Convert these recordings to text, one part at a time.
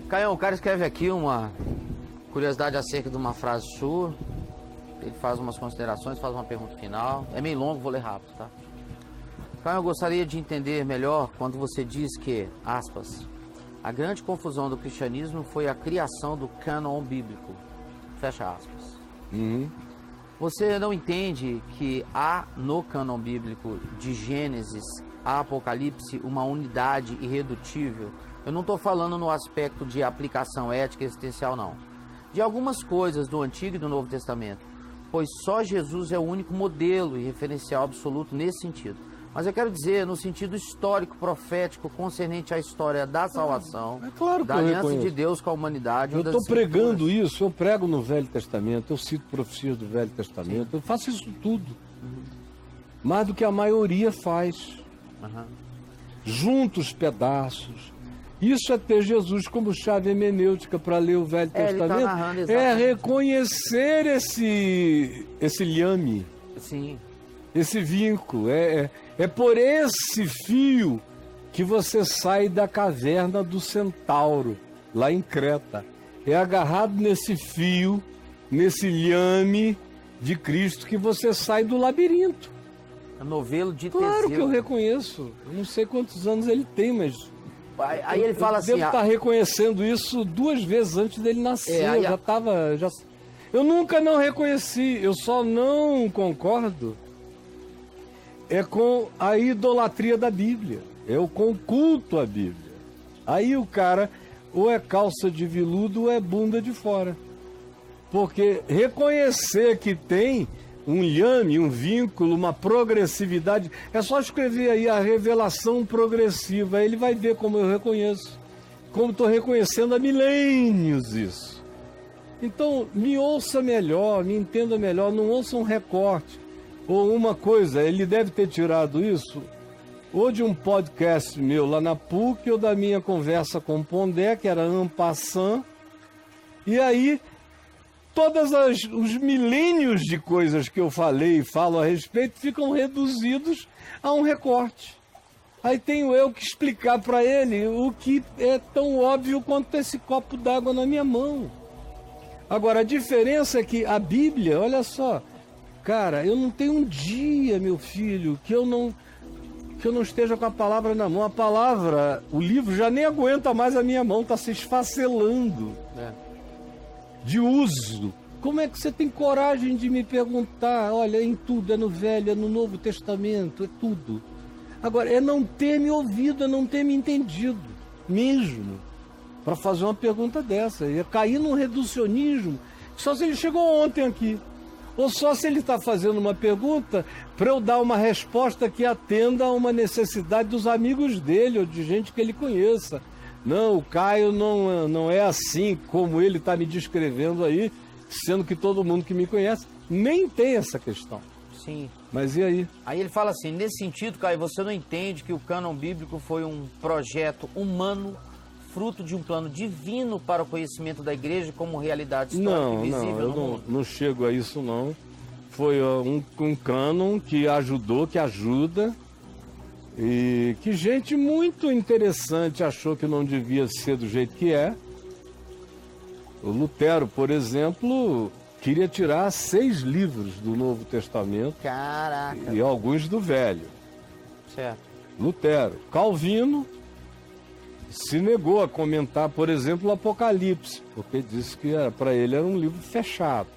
Caião, o cara escreve aqui uma curiosidade acerca de uma frase sua. Ele faz umas considerações, faz uma pergunta final. É meio longo, vou ler rápido, tá? Caião, eu gostaria de entender melhor quando você diz que, aspas, a grande confusão do cristianismo foi a criação do cânon bíblico. Fecha aspas. Você não entende que há no cânon bíblico de Gênesis a Apocalipse uma unidade irredutível? Eu não estou falando no aspecto de aplicação ética existencial, não. De algumas coisas do Antigo e do Novo Testamento, pois só Jesus é o único modelo e referencial absoluto nesse sentido. Mas eu quero dizer, no sentido histórico, profético, concernente à história da salvação, claro da aliança de Deus com a humanidade. Eu estou pregando isso, eu prego no Velho Testamento, eu cito profecias do Velho Testamento, eu faço isso tudo. Mais do que a maioria faz. Junto os pedaços. Isso é ter Jesus como chave hermenêutica para ler o Velho Testamento. Tá narrando, é reconhecer esse lhame. Sim. Esse vínculo, é por esse fio que você sai da caverna do Centauro, lá em Creta. É agarrado nesse fio, nesse lhame de Cristo que você sai do labirinto. É novelo de Teseu. Claro que eu reconheço. Eu não sei quantos anos ele tem, mas... Aí ele fala assim... Eu devo estar reconhecendo isso 2 vezes antes dele nascer. Eu nunca não reconheci, eu só não concordo com a idolatria da Bíblia, com o culto à Bíblia. Aí o cara ou é calça de veludo ou é bunda de fora. Porque reconhecer que tem um lhame, um vínculo, uma progressividade, é só escrever aí a revelação progressiva, aí ele vai ver como eu reconheço, como estou reconhecendo há milênios isso. Então, me ouça melhor, me entenda melhor, não ouça um recorte. Ou uma coisa, ele deve ter tirado isso ou de um podcast meu lá na PUC ou da minha conversa com o Pondé, que era en passant. E aí, todos os milênios de coisas que eu falei e falo a respeito ficam reduzidos a um recorte. Aí tenho eu que explicar para ele o que é tão óbvio quanto esse copo d'água na minha mão. Agora, a diferença é que a Bíblia, olha só... Cara, eu não tenho um dia, meu filho, que eu não esteja com a palavra na mão. A palavra, o livro já nem aguenta mais a minha mão, está se esfacelando de uso. Como é que você tem coragem de me perguntar? Olha, em tudo, é no Velho, é no Novo Testamento, é tudo. Agora, é não ter me ouvido, é não ter me entendido, mesmo, para fazer uma pergunta dessa. É cair num reducionismo, só se ele chegou ontem aqui. Ou só se ele está fazendo uma pergunta para eu dar uma resposta que atenda a uma necessidade dos amigos dele ou de gente que ele conheça. Não, o Caio não é assim como ele está me descrevendo aí, sendo que todo mundo que me conhece nem tem essa questão. Sim. Mas e aí? Aí ele fala assim, nesse sentido, Caio, você não entende que o cânon bíblico foi um projeto humano, fruto de um plano divino para o conhecimento da igreja como realidade histórica e visível no mundo? Não chego a isso, não. Foi um cânon que ajudou, que ajuda, e que gente muito interessante achou que não devia ser do jeito que é. O Lutero, por exemplo, queria tirar 6 livros do Novo Testamento. Caraca! E alguns do Velho. Certo. Lutero. Calvino se negou a comentar, por exemplo, o Apocalipse, porque disse que para ele era um livro fechado.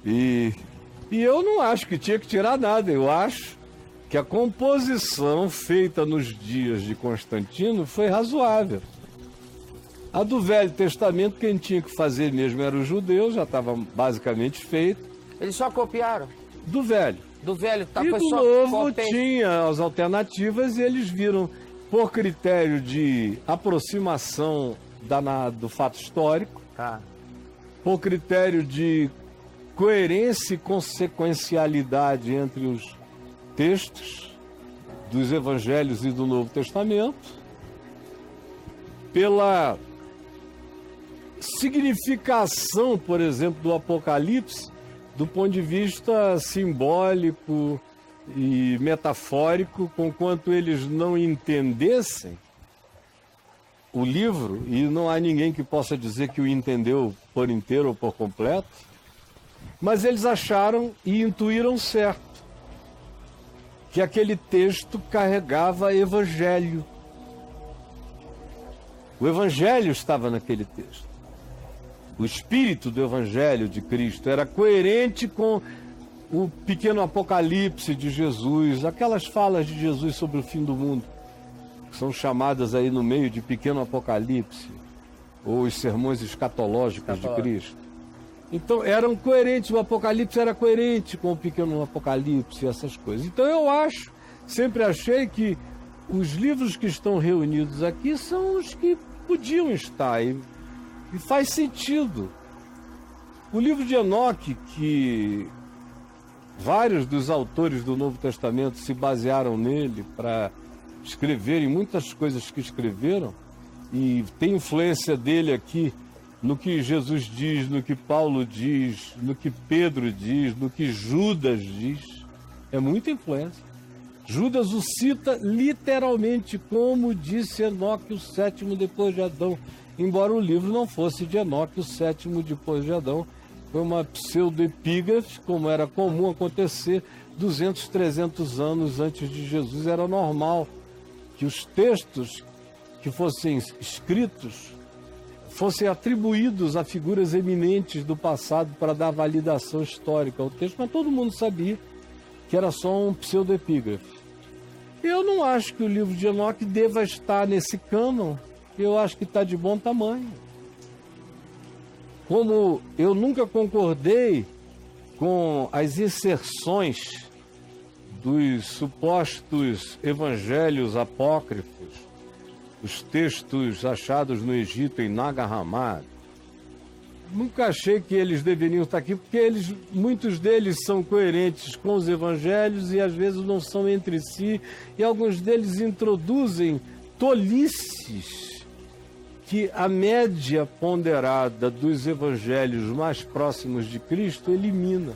E eu não acho que tinha que tirar nada, eu acho que a composição feita nos dias de Constantino foi razoável. A do Velho Testamento, quem tinha que fazer mesmo era os judeus, já estava basicamente feito. Eles só copiaram? Do Velho. Do Velho, tá? E foi do só Novo tinha as alternativas e eles viram, por critério de aproximação do fato histórico, por critério de coerência e consequencialidade entre os textos dos Evangelhos e do Novo Testamento, pela significação, por exemplo, do Apocalipse, do ponto de vista simbólico e metafórico, conquanto eles não entendessem o livro, e não há ninguém que possa dizer que o entendeu por inteiro ou por completo, mas eles acharam e intuíram certo, que aquele texto carregava evangelho. O evangelho estava naquele texto. O espírito do evangelho de Cristo era coerente com o pequeno apocalipse de Jesus, aquelas falas de Jesus sobre o fim do mundo, que são chamadas aí no meio de pequeno apocalipse, ou os sermões escatológicos de Cristo. Então eram coerentes, o apocalipse era coerente com o pequeno apocalipse, essas coisas. Então eu acho, sempre achei que os livros que estão reunidos aqui são os que podiam estar, e faz sentido. O livro de Enoque, que vários dos autores do Novo Testamento se basearam nele para escreverem muitas coisas que escreveram, e tem influência dele aqui no que Jesus diz, no que Paulo diz, no que Pedro diz, no que Judas diz. É muita influência. Judas o cita literalmente, como disse Enoque, o sétimo depois de Adão. Embora o livro não fosse de Enoque, o sétimo depois de Adão, foi uma pseudoepígrafe, como era comum acontecer 200, 300 anos antes de Jesus. Era normal que os textos que fossem escritos fossem atribuídos a figuras eminentes do passado para dar validação histórica ao texto, mas todo mundo sabia que era só um pseudoepígrafe. Eu não acho que o livro de Enoque deva estar nesse cânon, eu acho que está de bom tamanho. Como eu nunca concordei com as inserções dos supostos evangelhos apócrifos, os textos achados no Egito em Nag Hammadi, nunca achei que eles deveriam estar aqui, porque muitos deles são coerentes com os evangelhos e às vezes não são entre si, e alguns deles introduzem tolices que a média ponderada dos evangelhos mais próximos de Cristo elimina.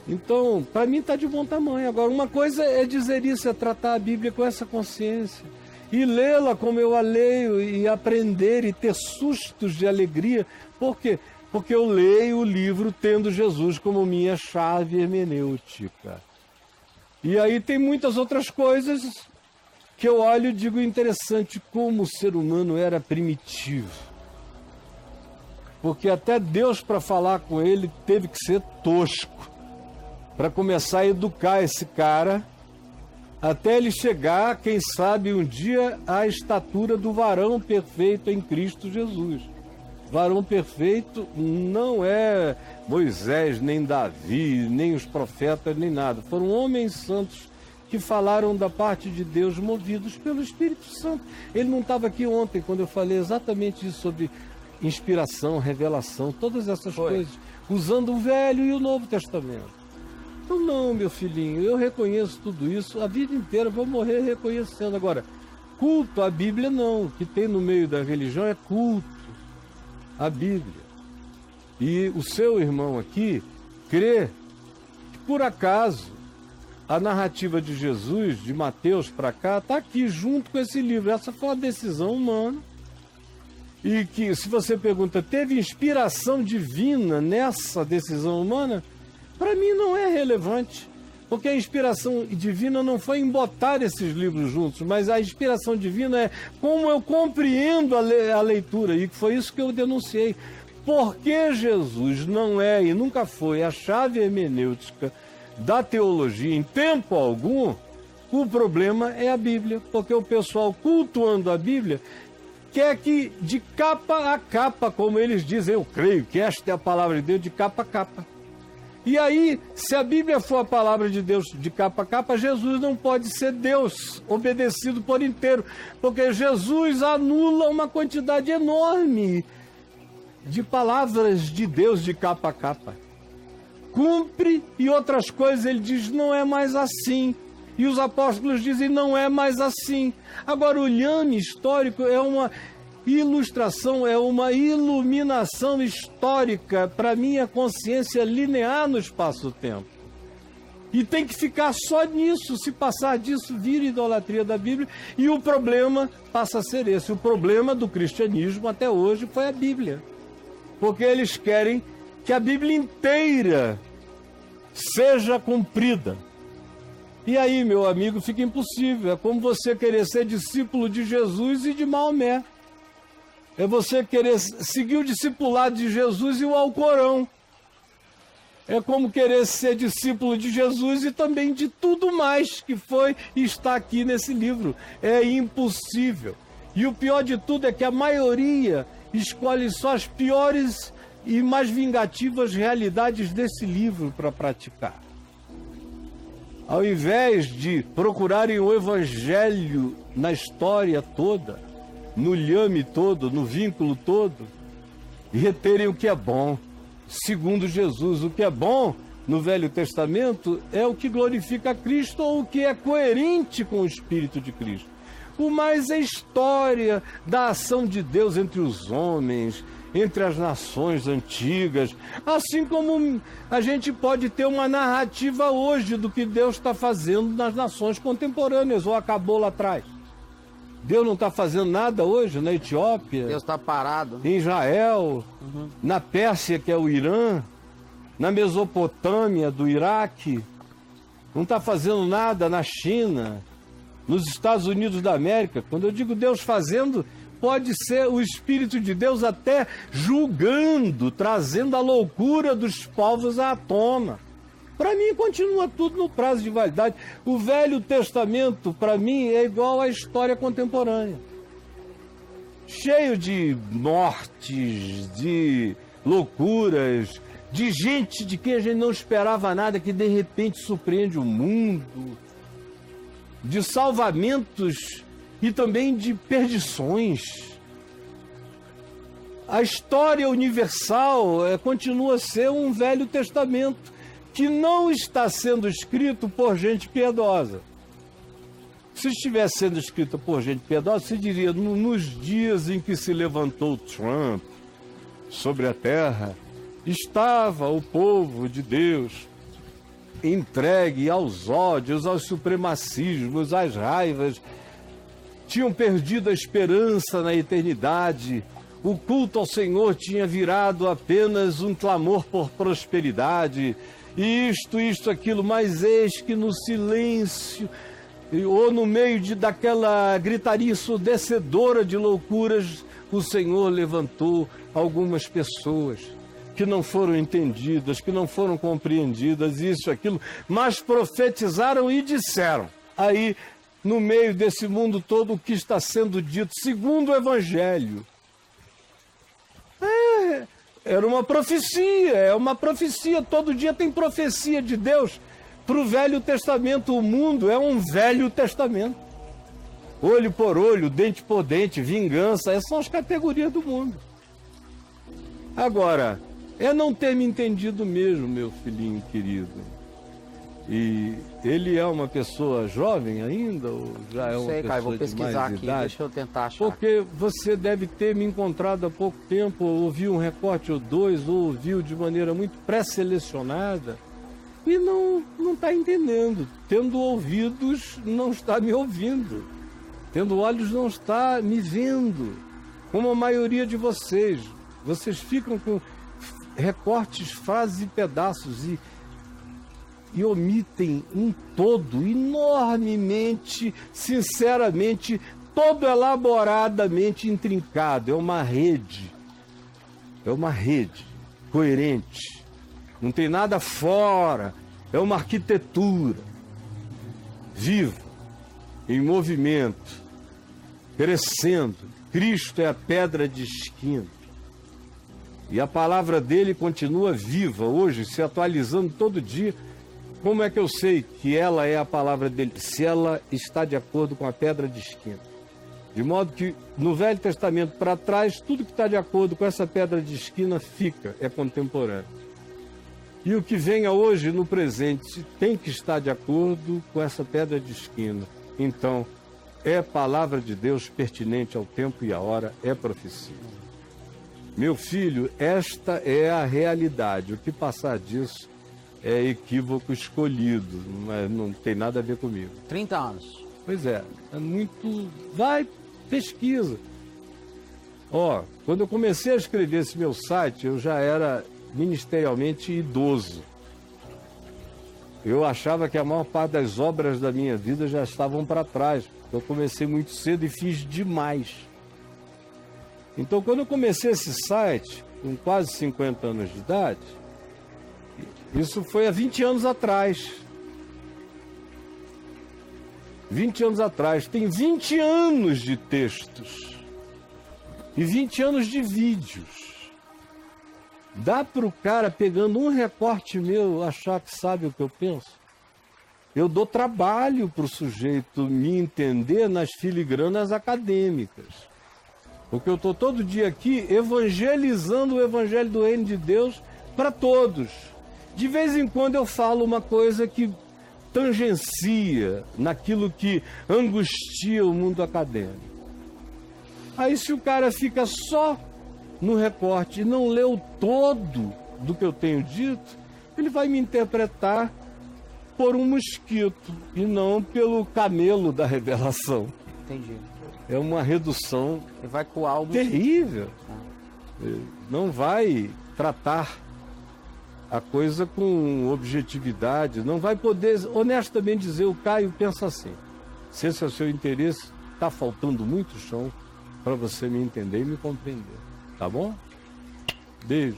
Então, para mim está de bom tamanho. Agora, uma coisa é dizer isso, é tratar a Bíblia com essa consciência e lê-la como eu a leio, e aprender e ter sustos de alegria. Por quê? Porque eu leio o livro tendo Jesus como minha chave hermenêutica. E aí tem muitas outras coisas que eu olho e digo, interessante como o ser humano era primitivo. Porque até Deus, para falar com ele, teve que ser tosco, para começar a educar esse cara, até ele chegar, quem sabe, um dia à estatura do varão perfeito em Cristo Jesus. Varão perfeito não é Moisés, nem Davi, nem os profetas, nem nada. Foram homens santos que falaram da parte de Deus, movidos pelo Espírito Santo. Ele não estava aqui ontem, quando eu falei exatamente isso sobre inspiração, revelação, todas essas coisas, usando o Velho e o Novo Testamento. Então não, meu filhinho, eu reconheço tudo isso, a vida inteira vou morrer reconhecendo. Agora, culto à Bíblia não, o que tem no meio da religião é culto à Bíblia. E o seu irmão aqui crê que, por acaso, a narrativa de Jesus, de Mateus para cá, está aqui junto com esse livro. Essa foi uma decisão humana. E que, se você pergunta, teve inspiração divina nessa decisão humana? Para mim não é relevante, porque a inspiração divina não foi em botar esses livros juntos, mas a inspiração divina é como eu compreendo a leitura, e foi isso que eu denunciei. Porque Jesus não é e nunca foi a chave hermenêutica da teologia em tempo algum, o problema é a Bíblia, porque o pessoal cultuando a Bíblia quer que de capa a capa, como eles dizem, eu creio que esta é a palavra de Deus, de capa a capa. E aí, se a Bíblia for a palavra de Deus de capa a capa, Jesus não pode ser Deus obedecido por inteiro, porque Jesus anula uma quantidade enorme de palavras de Deus de capa a capa. Cumpre e outras coisas ele diz, não é mais assim. E os apóstolos dizem, não é mais assim. Agora, o lhame histórico é uma ilustração, é uma iluminação histórica para minha consciência linear no espaço-tempo. E tem que ficar só nisso. Se passar disso, vira idolatria da Bíblia. E o problema passa a ser esse. O problema do cristianismo até hoje foi a Bíblia. Porque eles querem que a Bíblia inteira seja cumprida. E aí, meu amigo, fica impossível. É como você querer ser discípulo de Jesus e de Maomé. É você querer seguir o discipulado de Jesus e o Alcorão. É como querer ser discípulo de Jesus e também de tudo mais que foi e está aqui nesse livro. É impossível. E o pior de tudo é que a maioria escolhe só as piores e mais vingativas realidades desse livro para praticar. Ao invés de procurarem o evangelho na história toda, no lhame todo, no vínculo todo, e reterem o que é bom. Segundo Jesus, o que é bom no Velho Testamento é o que glorifica a Cristo ou o que é coerente com o Espírito de Cristo. O mais é história da ação de Deus entre os homens, entre as nações antigas, assim como a gente pode ter uma narrativa hoje do que Deus está fazendo nas nações contemporâneas, ou acabou lá atrás. Deus não está fazendo nada hoje na Etiópia. Deus está parado. Em Israel, na Pérsia, que é o Irã, na Mesopotâmia, do Iraque. Não está fazendo nada na China, nos Estados Unidos da América. Quando eu digo Deus fazendo, pode ser o Espírito de Deus até julgando, trazendo a loucura dos povos à tona. Para mim, continua tudo no prazo de validade. O Velho Testamento, para mim, é igual à história contemporânea. Cheio de mortes, de loucuras, de gente de quem a gente não esperava nada, que de repente surpreende o mundo, de salvamentos e também de perdições. A história universal continua a ser um Velho Testamento, que não está sendo escrito por gente piedosa. Se estivesse sendo escrito por gente piedosa, se diria, nos dias em que se levantou Trump sobre a terra, estava o povo de Deus entregue aos ódios, aos supremacismos, às raivas, tinham perdido a esperança na eternidade, o culto ao Senhor tinha virado apenas um clamor por prosperidade, isto, aquilo, mas eis que no silêncio, ou no meio daquela gritaria ensurdecedora de loucuras, o Senhor levantou algumas pessoas que não foram entendidas, que não foram compreendidas, isso, aquilo, mas profetizaram e disseram. Aí, no meio desse mundo todo, o que está sendo dito, segundo o Evangelho, era uma profecia, é uma profecia, todo dia tem profecia de Deus para o Velho Testamento. O mundo é um Velho Testamento. Olho por olho, dente por dente, vingança, essas são as categorias do mundo. Agora, é não ter me entendido mesmo, meu filhinho querido. E ele é uma pessoa jovem ainda, ou já é uma pessoa Caio, vou de pesquisar mais aqui, idade? deixa eu tentar achar. Porque você deve ter me encontrado há pouco tempo, ouviu um recorte ou dois, ou ouviu de maneira muito pré-selecionada, e não está entendendo. Tendo ouvidos, não está me ouvindo. Tendo olhos, não está me vendo. Como a maioria de vocês. Vocês ficam com recortes, frases e pedaços e omitem um todo enormemente, sinceramente, todo elaboradamente intrincado. É uma rede coerente, não tem nada fora, é uma arquitetura viva, em movimento, crescendo. Cristo é a pedra de esquina. E a palavra dele continua viva hoje, se atualizando todo dia. Como é que eu sei que ela é a palavra dele? Se ela está de acordo com a pedra de esquina. De modo que no Velho Testamento para trás, tudo que está de acordo com essa pedra de esquina é contemporâneo. E o que venha hoje no presente tem que estar de acordo com essa pedra de esquina. Então, é palavra de Deus pertinente ao tempo e à hora, é profecia. Meu filho, esta é a realidade. O que passar disso é equívoco escolhido, mas não tem nada a ver comigo. 30 anos. Pois é muito... Vai, pesquisa. Ó, quando eu comecei a escrever esse meu site, eu já era ministerialmente idoso. Eu achava que a maior parte das obras da minha vida já estavam para trás. Eu comecei muito cedo e fiz demais. Então, quando eu comecei esse site, com quase 50 anos de idade, isso foi há 20 anos atrás. 20 anos atrás. Tem 20 anos de textos e 20 anos de vídeos. Dá para o cara, pegando um recorte meu, achar que sabe o que eu penso? Eu dou trabalho para o sujeito me entender nas filigranas acadêmicas. Porque eu estou todo dia aqui evangelizando o evangelho do reino de Deus para todos. De vez em quando eu falo uma coisa que tangencia naquilo que angustia o mundo acadêmico. Aí se o cara fica só no recorte e não leu todo do que eu tenho dito, ele vai me interpretar por um mosquito e não pelo camelo da revelação. Entendi. É uma redução Ele vai coar o terrível. Não vai tratar a coisa com objetividade, não vai poder honestamente dizer: o Caio pensa assim. Se esse é o seu interesse, está faltando muito chão para você me entender e me compreender. Tá bom? Beijo.